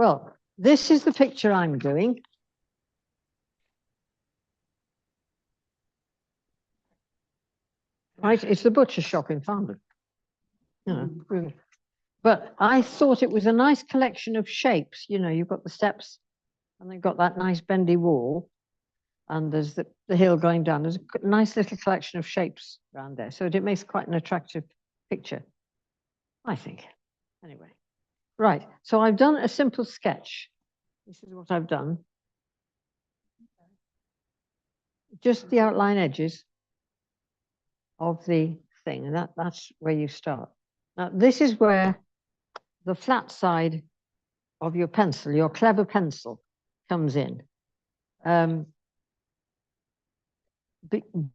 Well, this is the picture I'm doing. Right, it's the butcher shop in Farnborough. You know, but I thought it was a nice collection of shapes. You know, you've got the steps, and they've got that nice bendy wall, and there's the hill going down. There's a nice little collection of shapes around there, so it makes quite an attractive picture, I think. Anyway, right. So I've done a simple sketch. This is what I've done. Just the outline edges of the thing, and that's where you start. Now, this is where the flat side of your pencil, your clever pencil, comes in.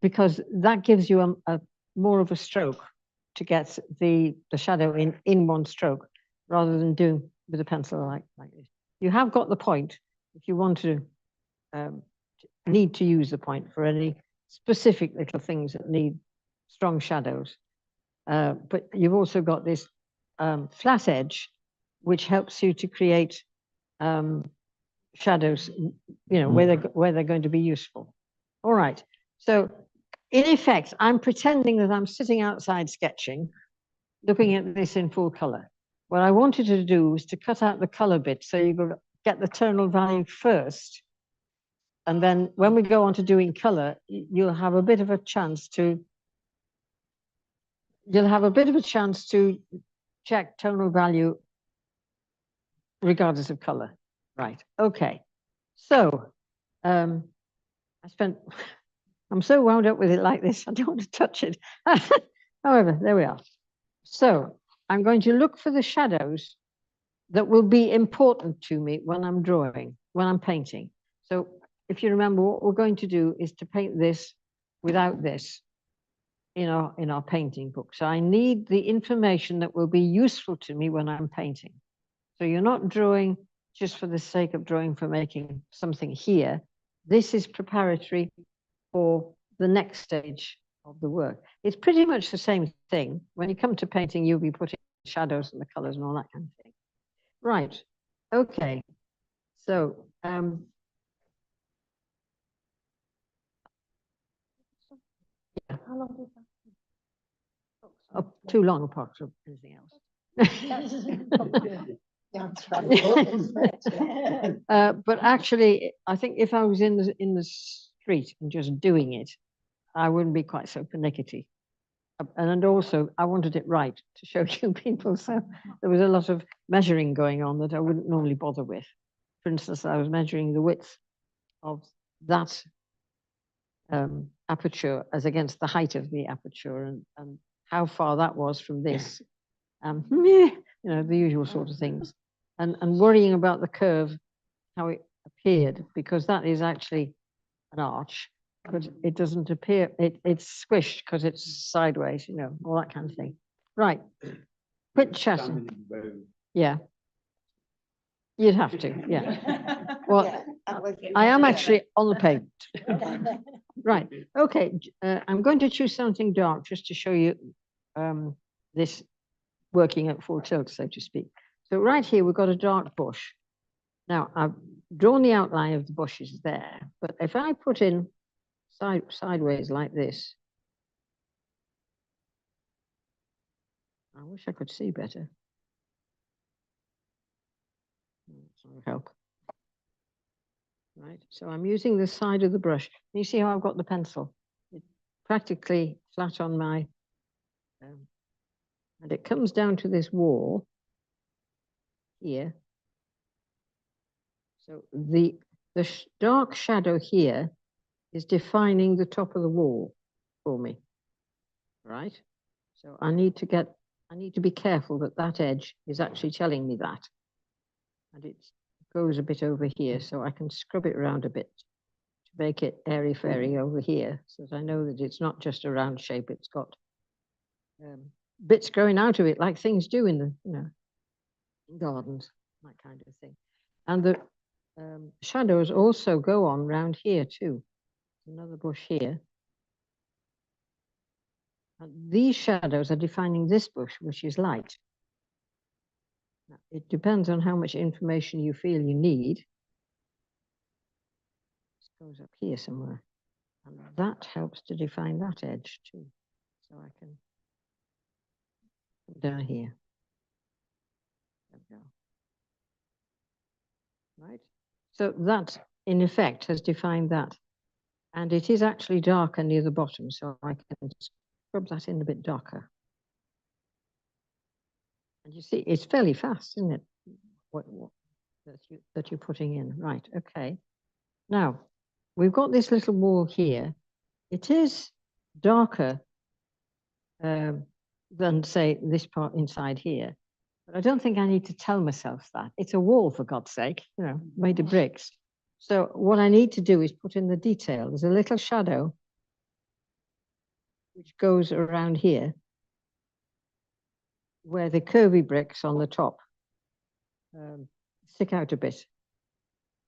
Because that gives you a more of a stroke to get the shadow in one stroke, rather than doing with a pencil like this. You have got the point if you want to need to use the point for any specific little things that need strong shadows. But you've also got this flat edge, which helps you to create shadows, you know, where they're going to be useful. All right. So in effect, I'm pretending that I'm sitting outside sketching, looking at this in full color. What I wanted to do was to cut out the color bit, so you get the tonal value first. And then when we go on to doing color, you'll have a bit of a chance to check tonal value regardless of color. Right. Okay. So I'm so wound up with it like this, I don't want to touch it. However, there we are. So I'm going to look for the shadows that will be important to me when I'm drawing, when I'm painting. So if you remember, what we're going to do is to paint this without this in our painting book. So I need the information that will be useful to me when I'm painting. So you're not drawing just for the sake of drawing for making something here. This is preparatory for the next stage of the work. It's pretty much the same thing. When you come to painting, you'll be putting shadows and the colors and all that kind of thing. Right. Okay. So yeah, how long is that? Oh, too long apart from anything else. But actually, I think if I was in the street and just doing it, I wouldn't be quite so pernickety. And also, I wanted it right to show you people. So there was a lot of measuring going on that I wouldn't normally bother with. For instance, I was measuring the width of that aperture as against the height of the aperture, and how far that was from this. You know, the usual sort of things. And worrying about the curve, how it appeared, because that is actually an arch, but it doesn't appear, it's squished because it's sideways, you know, all that kind of thing. Right. Quit chatting. Yeah. You'd have to, yeah. Well, I am actually on the pavement. Right. Okay. I'm going to choose something dark just to show you this working at full tilt, so to speak. So right here, we've got a dark bush. Now, I've drawn the outline of the bushes there, but if I put in sideways like this, I wish I could see better. That's not help. Right, so I'm using the side of the brush. You see how I've got the pencil? It's practically flat on my, and it comes down to this wall here. So the dark shadow here is defining the top of the wall for me, right? So I need to be careful that that edge is actually telling me that. And it goes a bit over here, so I can scrub it around a bit to make it airy-fairy over here, so that I know that it's not just a round shape, it's got bits growing out of it, like things do in the, you know, in gardens, that kind of thing. And the shadows also go on round here too. Another bush here. And these shadows are defining this bush, which is light. Now, it depends on how much information you feel you need. This goes up here somewhere. And that helps to define that edge too. So I can come down here. There we go. Right? So that, in effect, has defined that. And it is actually darker near the bottom, so I can scrub that in a bit darker. And you see, it's fairly fast, isn't it? What that you're putting in. Right, okay. Now, we've got this little wall here. It is darker than, say, this part inside here. But I don't think I need to tell myself that. It's a wall, for God's sake, you know, made of bricks. So what I need to do is put in the detail. There's a little shadow which goes around here where the curvy bricks on the top stick out a bit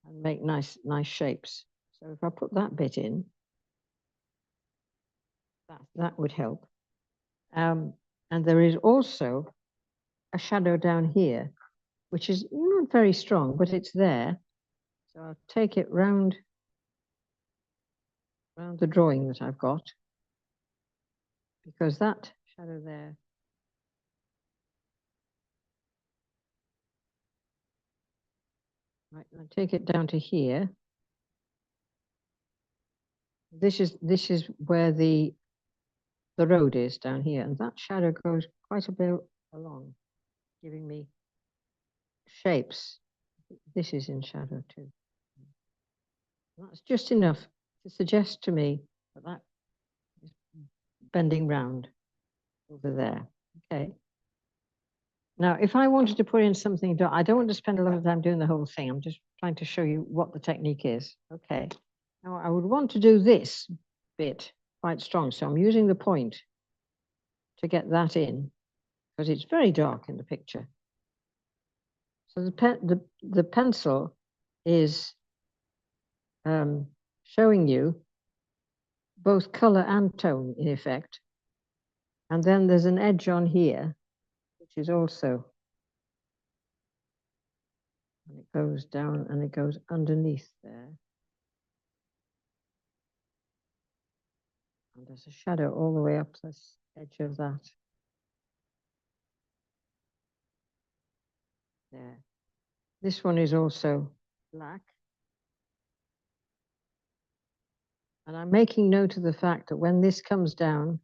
and make nice shapes. So if I put that bit in, that would help. And there is also a shadow down here, which is not very strong, but it's there. So I'll take it round the drawing that I've got, because that shadow there right, I'll take it down to here. This is where the road is down here, and that shadow goes quite a bit along, giving me shapes. This is in shadow too. That's just enough to suggest to me that that is bending round over there. Okay. Now, if I wanted to put in something, I don't want to spend a lot of time doing the whole thing. I'm just trying to show you what the technique is. Okay. Now, I would want to do this bit quite strong. So I'm using the point to get that in, because it's very dark in the picture. So the pencil is showing you both color and tone, in effect. And then there's an edge on here, which is also, and it goes down and it goes underneath there. And there's a shadow all the way up this edge of that. There. This one is also black. And I'm making note of the fact that when this comes down,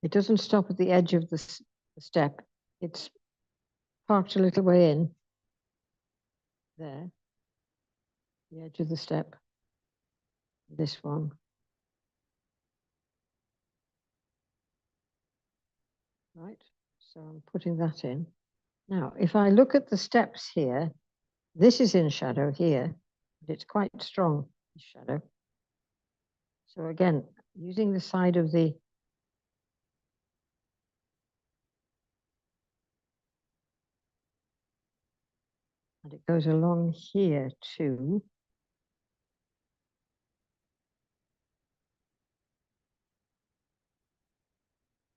it doesn't stop at the edge of the step. It's parked a little way in. There. The edge of the step. This one. Right. So I'm putting that in. Now, if I look at the steps here, this is in shadow here, but it's quite strong, this shadow. So again, using the side of the and it goes along here too.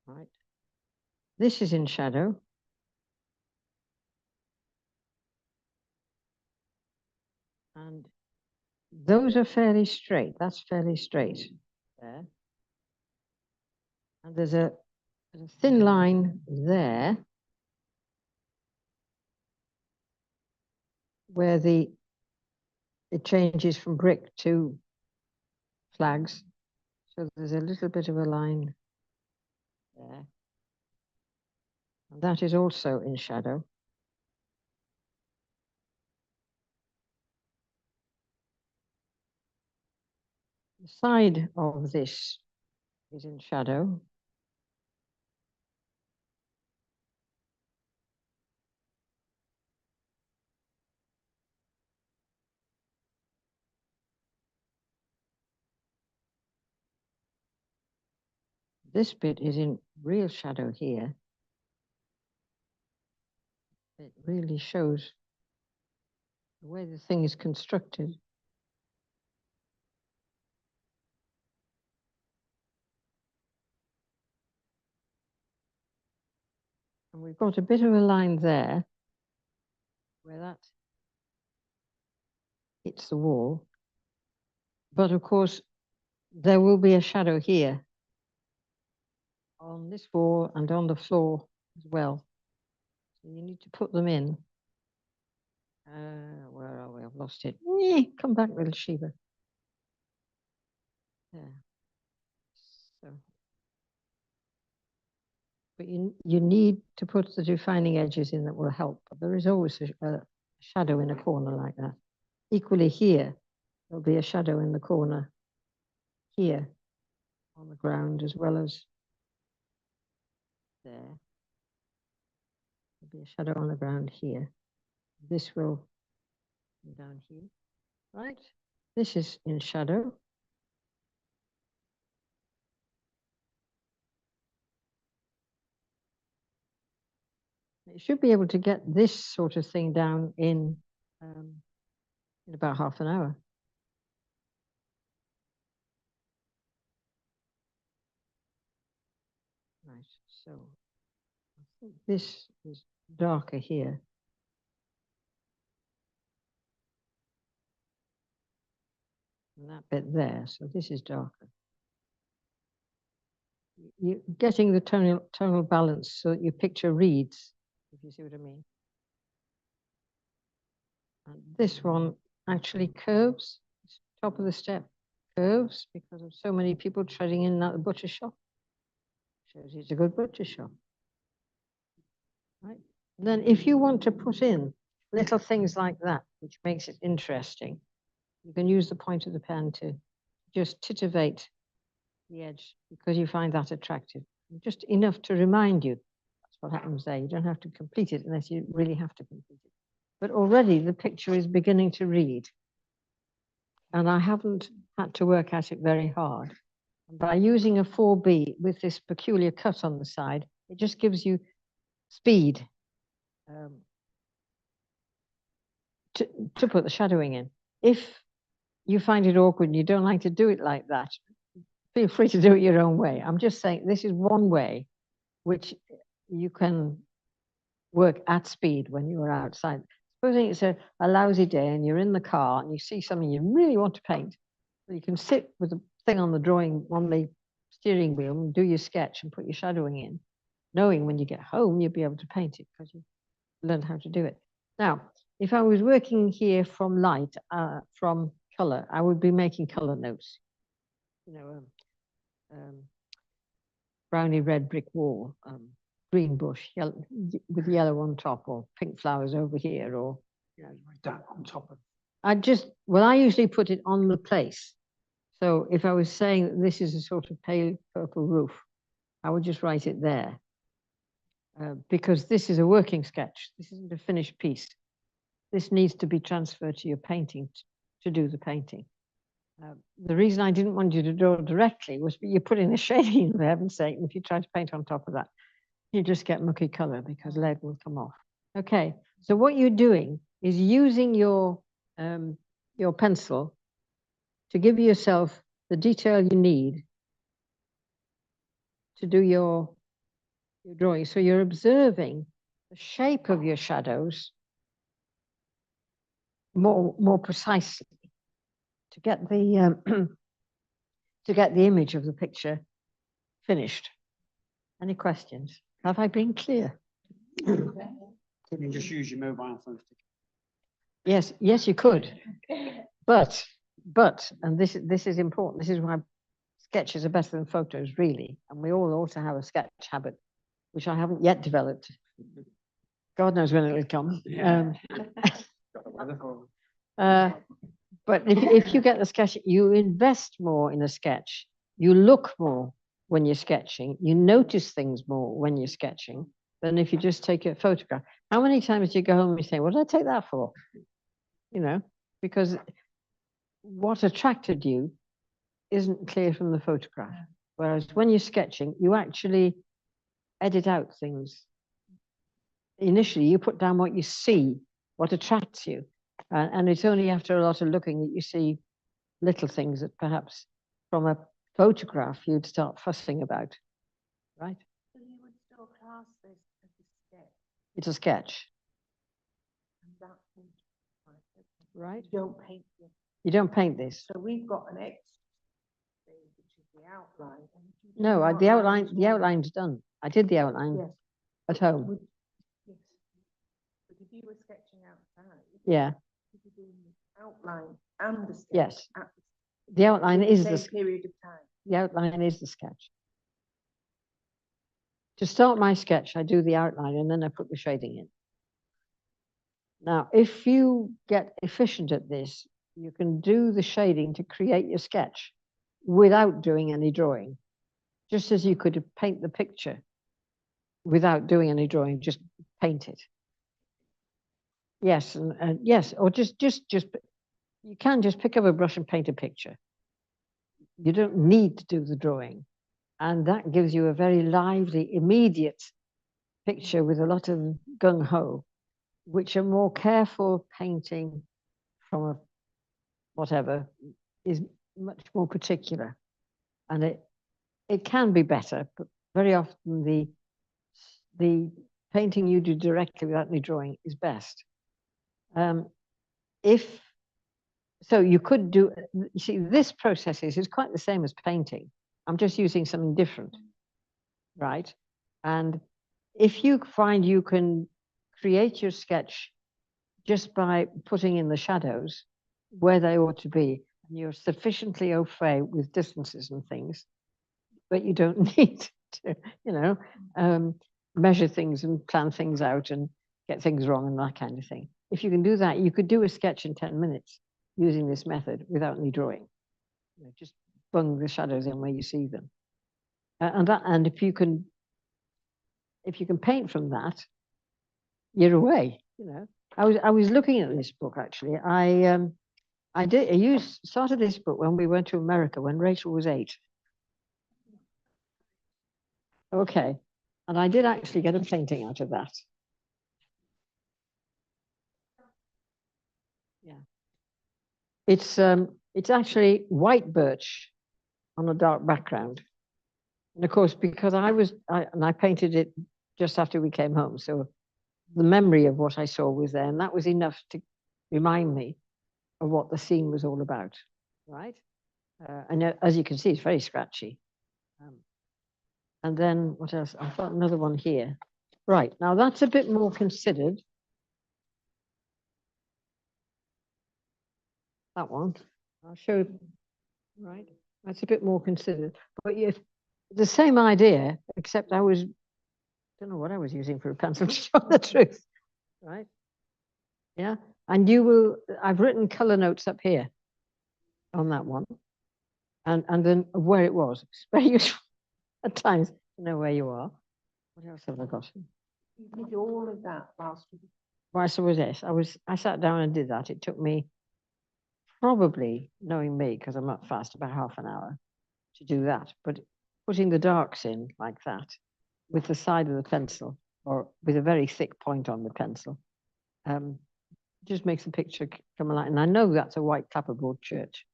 Right. This is in shadow. And those are fairly straight. That's fairly straight there. And there's a thin line there where it changes from brick to flags. So there's a little bit of a line there. And that is also in shadow. The side of this is in shadow. This bit is in real shadow here. It really shows the way the thing is constructed. And we've got a bit of a line there. where that hits the wall. But of course, there will be a shadow here on this wall and on the floor as well. So you need to put them in. Where are we? I've lost it. Come back, little Sheba. There. So, but you need to put the defining edges in that will help. But there is always a shadow in a corner like that. Equally here, there'll be a shadow in the corner here on the ground as well as there. There'll be a shadow on the ground here. This will be down here, right? This is in shadow. You should be able to get this sort of thing down in about half an hour. Right, so I think this is darker here. And that bit there, so this is darker. You're getting the tonal balance so that your picture reads, if you see what I mean. And this one actually curves, top of the step curves because of so many people treading in and out the butcher shop. Shows you it's a good butcher shop. Right? And then if you want to put in little things like that, which makes it interesting, you can use the point of the pen to just titivate the edge because you find that attractive. Just enough to remind you. That's what happens there. You don't have to complete it unless you really have to complete it. But already the picture is beginning to read. And I haven't had to work at it very hard. By using a 4B with this peculiar cut on the side, it just gives you speed to put the shadowing in. If you find it awkward and you don't like to do it like that, feel free to do it your own way. I'm just saying this is one way which you can work at speed when you are outside. Supposing it's a lousy day and you're in the car and you see something you really want to paint, well, you can sit with the thing on the steering wheel and do your sketch and put your shadowing in, knowing when you get home you'll be able to paint it because you've learned how to do it. Now, if I was working here from light, from color, I would be making color notes. You know, browny red brick wall, green bush, yellow, with yellow on top, or pink flowers over here, or that on top of. I usually put it on the place. So if I was saying that this is a sort of pale purple roof, I would just write it there. Because this is a working sketch. This isn't a finished piece. This needs to be transferred to your painting to do the painting. The reason I didn't want you to draw directly was you put in a shading, for heaven's sake, and if you try to paint on top of that, you just get mucky color because lead will come off. Okay, so what you're doing is using your pencil to give yourself the detail you need to do your drawing. So you're observing the shape of your shadows more precisely to get the to get the image of the picture finished. Any questions? Have I been clear? Couldn't you just use your mobile phone? Yes, you could. But, and this is important. This is why sketches are better than photos, really. And we all ought to have a sketch habit, which I haven't yet developed. God knows when it will come. But if you get the sketch, you invest more in a sketch. You look more when you're sketching. You notice things more when you're sketching than if you just take a photograph. How many times do you go home and you say, what did I take that for? You know, because what attracted you isn't clear from the photograph. Whereas when you're sketching, you actually edit out things. Initially, you put down what you see, what attracts you. And it's only after a lot of looking that you see little things that perhaps from a photograph you'd start fussing about, right? So you would still class this as a sketch? It's a sketch. And that right? You don't paint this. You don't paint this. So we've got an X thing, which is the outline. No, the outline's done. I did the outline Yes. at home. Yes. But if you were sketching outside, Yeah, you could do the outline and the sketch. yes. At The outline is the the, same period of time. the outline is the sketch. To start my sketch, I do the outline and then I put the shading in. Now, if you get efficient at this, you can do the shading to create your sketch without doing any drawing, just as you could paint the picture without doing any drawing, just paint it. Yes, and yes, or just you can just pick up a brush and paint a picture. You don't need to do the drawing, and that gives you a very lively, immediate picture with a lot of gung-ho, which a more careful painting from a whatever is much more particular, and it can be better, but very often the painting you do directly without any drawing is best. If so, you could do. You see, this process is quite the same as painting. I'm just using something different, right? And if you find you can create your sketch just by putting in the shadows where they ought to be, and you're sufficiently au fait with distances and things, but you don't need to, measure things and plan things out and get things wrong and that kind of thing. If you can do that, you could do a sketch in 10 minutes using this method without any drawing. Just bung the shadows in where you see them. And if you can paint from that, you're away. I was looking at this book actually. I started this book when we went to America when Rachel was 8. Okay, and I did actually get a painting out of that. Yeah, it's actually white birch on a dark background, and of course because I painted it just after we came home, so the memory of what I saw was there, and that was enough to remind me of what the scene was all about, right? And as you can see, it's very scratchy. And then what else? I've got another one here. Right, now that's a bit more considered. That one, I'll show, right? That's a bit more considered. But the same idea, except don't know what I was using for a pencil to tell the truth, right? Yeah, and I've written color notes up here on that one. And then where it was. It's very useful at times to know where you are. What else have I got? You did all of that whilst you. Right, so was this. I sat down and did that. It took me probably, knowing me, because I'm up fast, about half an hour to do that. But putting the darks in like that with the side of the pencil or with a very thick point on the pencil just makes the picture come alive. And I know that's a white clapperboard church.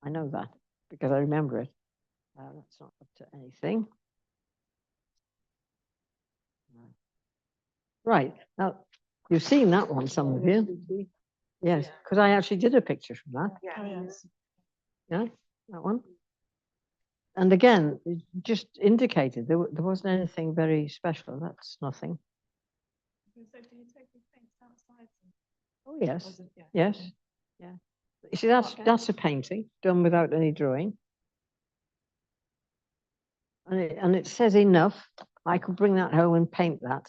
I know that because I remember it. That's not up to anything. Right, now you've seen that one, some of you. Yes, because I actually did a picture from that. Yes. Yeah, that one. And again, it just indicated there wasn't anything very special. That's nothing. So do you take the paints outside? Oh yes, yes, yeah. You see, that's a painting done without any drawing. And it says enough. I could bring that home and paint that.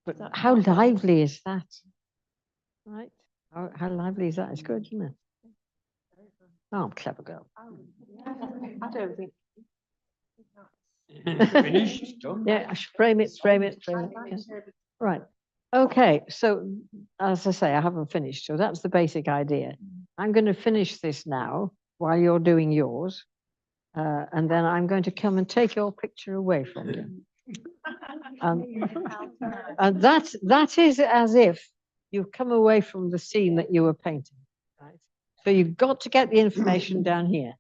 But how lively is that? Right? How lively is that? It's good, isn't it? Oh, clever girl. I don't think. Finished, done. Yeah, frame it. Yeah. Right. Okay, so as I say, I haven't finished. So that's the basic idea. I'm going to finish this now while you're doing yours. And then I'm going to come and take your picture away from you. And that is as if you've come away from the scene that you were painting. Right? So you've got to get the information down here.